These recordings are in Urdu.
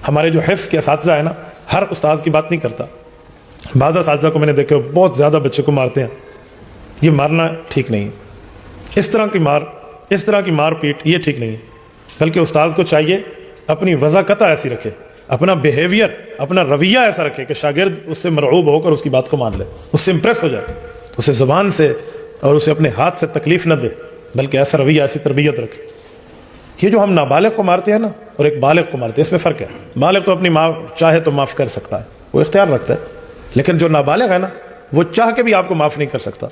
ہمارے جو حفظ کے اساتذہ ہیں نا، ہر استاذ کی بات نہیں کرتا، بعض اساتذہ کو میں نے دیکھے بہت زیادہ بچے کو مارتے ہیں. یہ مارنا ٹھیک نہیں ہے، اس طرح کی مار پیٹ یہ ٹھیک نہیں ہے. بلکہ استاذ کو چاہیے اپنی وضاقت ایسی رکھے، اپنا بیہیویئر، اپنا رویہ ایسا رکھے کہ شاگرد اس سے مرعوب ہو کر اس کی بات کو مان لے، اس سے امپریس ہو جائے، اسے زبان سے اور اسے اپنے ہاتھ سے تکلیف نہ دے، بلکہ ایسا رویہ، ایسی تربیت رکھے. یہ جو ہم نابالغ کو مارتے ہیں نا اور ایک بالغ کو مارتے ہیں، اس میں فرق ہے. بالغ تو اپنی ماں چاہے تو معاف کر سکتا ہے، وہ اختیار رکھتا ہے، لیکن جو نابالغ ہے نا وہ چاہ کے بھی آپ کو معاف نہیں کر سکتا.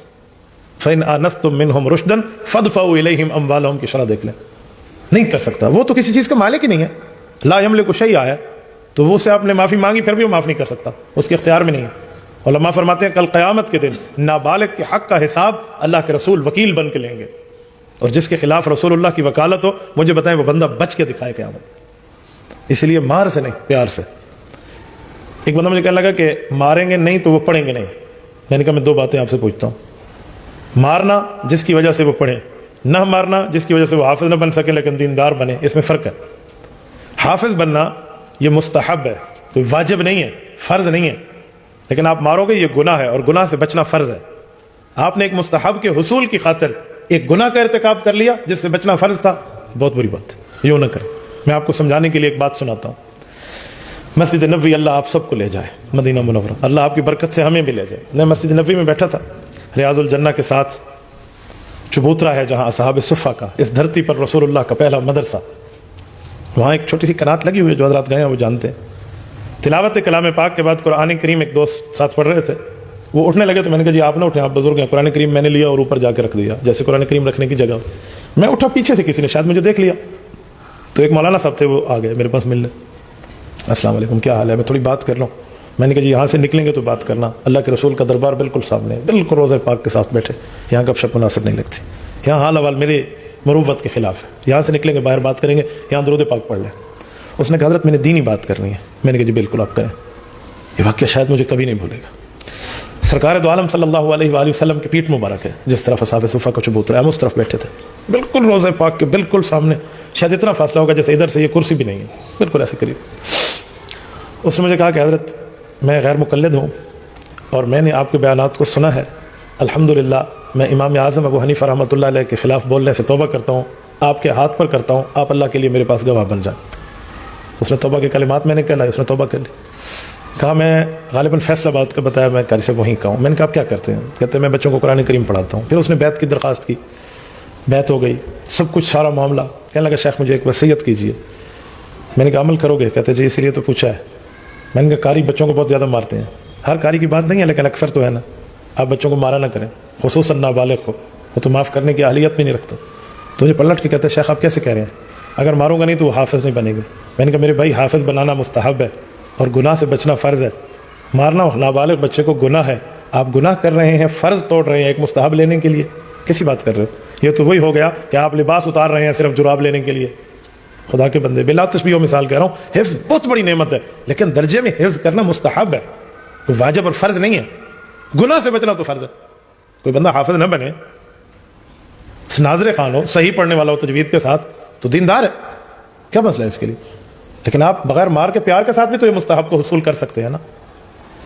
فَإِنْ آنَسْتُم مِّنْهُمْ رُشْدًا فَادْفَعُوا إِلَيْهِمْ أَمْوَالَهُمْ کی شرح دیکھ لیں. نہیں کر سکتا، وہ تو کسی چیز کا مالک ہی نہیں ہے. لا یملک شیئا ہے تو وہ سے آپ نے معافی مانگی پھر بھی وہ معاف نہیں کر سکتا، اس کے اختیار میں نہیں ہے. علماء فرماتے ہیں کل قیامت کے دن نابالغ کے حق کا حساب اللہ کے رسول وکیل بن کے لیں گے، اور جس کے خلاف رسول اللہ کی وکالت ہو مجھے بتائیں وہ بندہ بچ کے دکھائے قیامت. اس لیے مار سے نہیں، پیار سے. ایک بندہ مجھے کہنے لگا کہ ماریں گے نہیں تو وہ پڑھیں گے نہیں. میں نے کہا میں دو باتیں آپ سے پوچھتا ہوں، مارنا جس کی وجہ سے وہ پڑھیں، نہ مارنا جس کی وجہ سے وہ حافظ نہ بن سکے لیکن دیندار بنے، اس میں فرق ہے. حافظ بننا یہ مستحب ہے، کوئی واجب نہیں ہے، فرض نہیں ہے. لیکن آپ مارو گے یہ گناہ ہے، اور گناہ سے بچنا فرض ہے. آپ نے ایک مستحب کے حصول کی خاطر ایک گناہ کا ارتکاب کر لیا جس سے بچنا فرض تھا، بہت بری بات ہے، یوں نہ کریں. میں آپ کو سمجھانے کے لیے ایک بات سناتا ہوں. مسجد نبوی اللہ آپ سب کو لے جائے، مدینہ منورہ، اللہ آپ کی برکت سے ہمیں بھی لے جائے. میں مسجد نبوی میں بیٹھا تھا، ریاض الجنہ کے ساتھ چبوترا ہے جہاں اصحاب صفہ کا، اس دھرتی پر رسول اللہ کا پہلا مدرسہ، وہاں ایک چھوٹی سی قنات لگی ہوئی ہے، جو حضرات گئے ہیں وہ جانتے ہیں. تلاوت کلام پاک کے بعد قرآن کریم ایک دوست ساتھ پڑھ رہے تھے، وہ اٹھنے لگے تو میں نے کہا جی آپ نہ اٹھیں، آپ بزرگ ہیں. قرآن کریم میں نے لیا اور اوپر جا کے رکھ دیا، جیسے قرآن کریم رکھنے کی جگہ. میں اٹھا، پیچھے سے کسی نے شاید مجھے دیکھ لیا، تو ایک مولانا صاحب تھے، وہ آ گئے میرے پاس ملنے. السلام علیکم، کیا حال ہے؟ میں تھوڑی بات کر لوں. میں نے کہا جی یہاں سے نکلیں گے تو بات کرنا، اللہ کے رسول کا دربار بالکل سامنے، بالکل روضہ پاک کے ساتھ بیٹھے، یہاں گپ شپ مناسب نہیں لگتی، یہاں حال احوال میری مروت کے خلاف ہے، یہاں سے نکلیں گے باہر بات کریں گے، یہاں درود پاک پڑھ لیں. اس نے کہا حضرت میں نے دینی بات کرنی ہے. میں نے کہا جی بالکل آپ کریں. یہ واقعہ شاید مجھے کبھی نہیں بھولے گا. سرکار دو عالم صلی اللہ علیہ وآلہ وسلم کی پیٹھ مبارک ہے، جس طرف اصحاب صفہ کا چبوترا ہے، ہم اس طرف بیٹھے تھے، بالکل روضہ پاک کے بالکل سامنے، شاید اتنا فاصلہ ہوگا جیسے ادھر سے یہ کرسی بھی نہیں ہے، بالکل ایسے قریب. اس نے مجھے کہا کہ حضرت میں غیر مقلد ہوں اور میں نے آپ کے بیانات کو سنا ہے، الحمدللہ میں امام اعظم ابو حنیفہ رحمۃ اللہ علیہ کے خلاف بولنے سے توبہ کرتا ہوں، آپ کے ہاتھ پر کرتا ہوں، آپ اللہ کے لیے میرے پاس گواہ بن جائیں. اس نے توبہ کے کلمات میں نے کہا، اس نے توبہ کر لی. کہا میں غالباً فیصلہ بات کا بتایا، میں قاری سے وہیں کا ہوں. میں نے کہا آپ کیا کرتے ہیں؟ کہتے ہیں میں بچوں کو قرآن کریم پڑھاتا ہوں. پھر اس نے بیعت کی درخواست کی، بیعت ہو گئی، سب کچھ سارا معاملہ. کہنے لگا شیخ مجھے ایک وصیت کیجیے. میں نے کہا عمل کرو گے؟ کہتے جی اسی لیے تو پوچھا ہے. میں نے کہا قاری بچوں کو بہت زیادہ مارتے ہیں. ہر قاری کی بات نہیں ہے لیکن اکثر تو ہے نا، آپ بچوں کو مارا نہ کریں، خصوصاً نابالغ کو، وہ تو معاف کرنے کی اہلیت بھی نہیں رکھتا. تو مجھے پلٹ کے کہتے ہیں شیخ آپ کیسے کہہ رہے ہیں؟ اگر ماروں گا نہیں تو وہ حافظ نہیں بنے گا. میں نے کہا میرے بھائی حافظ بنانا مستحب ہے اور گناہ سے بچنا فرض ہے. مارنا نابالغ بچے کو گناہ ہے، آپ گناہ کر رہے ہیں، فرض توڑ رہے ہیں ایک مستحب لینے کے لیے. کیسی بات کر رہے ہو؟ یہ تو وہی ہو گیا کہ آپ لباس اتار رہے ہیں صرف جراب لینے کے لیے. خدا کے بندے، بلا تشبیہ و مثال کہہ رہا ہوں، حفظ بہت بڑی نعمت ہے لیکن درجے میں حفظ کرنا مستحب ہے، کوئی واجب اور فرض نہیں ہے. گناہ سے بچنا تو فرض ہے. کوئی بندہ حافظ نہ بنے، ناظر خان ہو، صحیح پڑھنے والا ہو تجوید کے ساتھ، تو دیندار ہے، کیا مسئلہ ہے اس کے لیے؟ لیکن آپ بغیر مار کے پیار کے ساتھ بھی تو یہ مستحب کو حصول کر سکتے ہیں نا.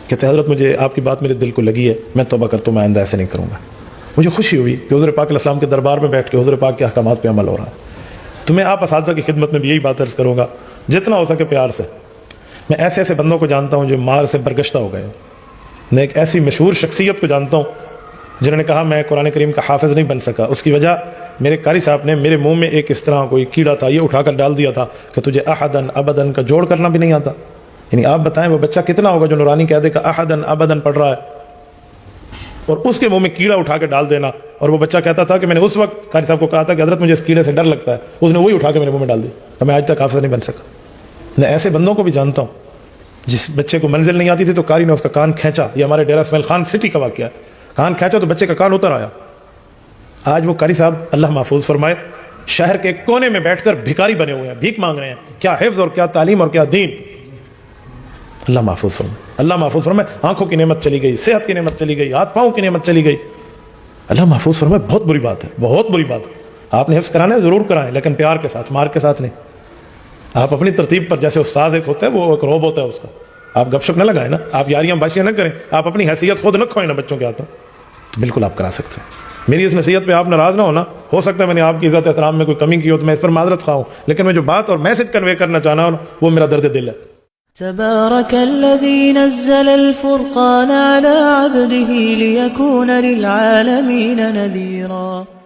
کہتے ہیں حضرت مجھے آپ کی بات میرے دل کو لگی ہے، میں توبہ کرتا ہوں، میں آئندہ ایسے نہیں کروں گا. مجھے خوشی ہوئی کہ حضور پاک علیہ السلام کے دربار میں بیٹھ کے حضور پاک کے احکامات پہ عمل ہو رہا ہے. تو میں آپ اساتذہ کی خدمت میں بھی یہی بات عرض کروں گا، جتنا ہو سکے پیار سے. میں ایسے ایسے بندوں کو جانتا ہوں جو مار سے برگشتہ ہو گئے. میں ایک ایسی مشہور شخصیت کو جانتا ہوں جنہوں نے کہا میں قرآن کریم کا حافظ نہیں بن سکا. اس کی وجہ میرے قاری صاحب نے میرے منہ میں ایک اس طرح کوئی کیڑا تھا، یہ اٹھا کر ڈال دیا تھا کہ تجھے احدن ابدن کا جوڑ کرنا بھی نہیں آتا. یعنی آپ بتائیں وہ بچہ کتنا ہوگا جو نورانی قاعدے کا احدن ابدن پڑھ رہا ہے اور اس کے منہ میں کیڑا اٹھا کے ڈال دینا. اور وہ بچہ کہتا تھا کہ میں نے اس وقت قاری صاحب کو کہا تھا کہ حضرت مجھے اس کیڑے سے ڈر لگتا ہے، اس نے وہی اٹھا کے میرے منہ میں ڈال دی. میں آج تک حافظ نہیں بن سکا. میں ایسے بندوں کو بھی جانتا ہوں جس بچے کو منزل نہیں آتی تھی تو قاری نے اس کا کان کھینچا. یہ ہمارے ڈیرہ اسماعیل خان سٹی کا واقعہ ہے. کان کھینچا تو بچے کا کان اتر آیا. آج وہ قاری صاحب اللہ محفوظ فرمائے شہر کے ایک کونے میں بیٹھ کر بھکاری بنے ہوئے ہیں، بھیک مانگ رہے ہیں. کیا حفظ اور کیا تعلیم اور کیا دین. اللہ محفوظ فرمائے، اللہ محفوظ فرمائے. آنکھوں کی نعمت چلی گئی، صحت کی نعمت چلی گئی، ہاتھ پاؤں کی نعمت چلی گئی. اللہ محفوظ فرمائے. بہت بری بات ہے، بہت بری بات ہے. آپ نے حفظ کرانا ہے ضرور کرائیں لیکن پیار کے ساتھ، مار کے ساتھ نہیں. آپ اپنی ترتیب پر، جیسے استاذ ایک ہوتا ہے وہ ایک روب ہوتا ہے اس کا، آپ گپ شپ نہ لگائیں نا، آپ یاریاں باشیاں نہ کریں، آپ اپنی حیثیت خود نہ کھوئیں نا بچوں کے ہاتھوں، تو بالکل آپ کرا سکتے ہیں۔ میری اس نصیحت پہ آپ ناراض نہ ہونا، ہو سکتا ہے میں نے آپ کی عزت احترام میں کوئی کمی کی ہو تو میں اس پر معذرت خواہ ہوں، لیکن میں جو بات اور میسج کنوے کرنا چاہنا ہوں وہ میرا درد دل ہے۔ تبارك الذي نزل الفرقان على عبده ليكون للعالمين نذيرا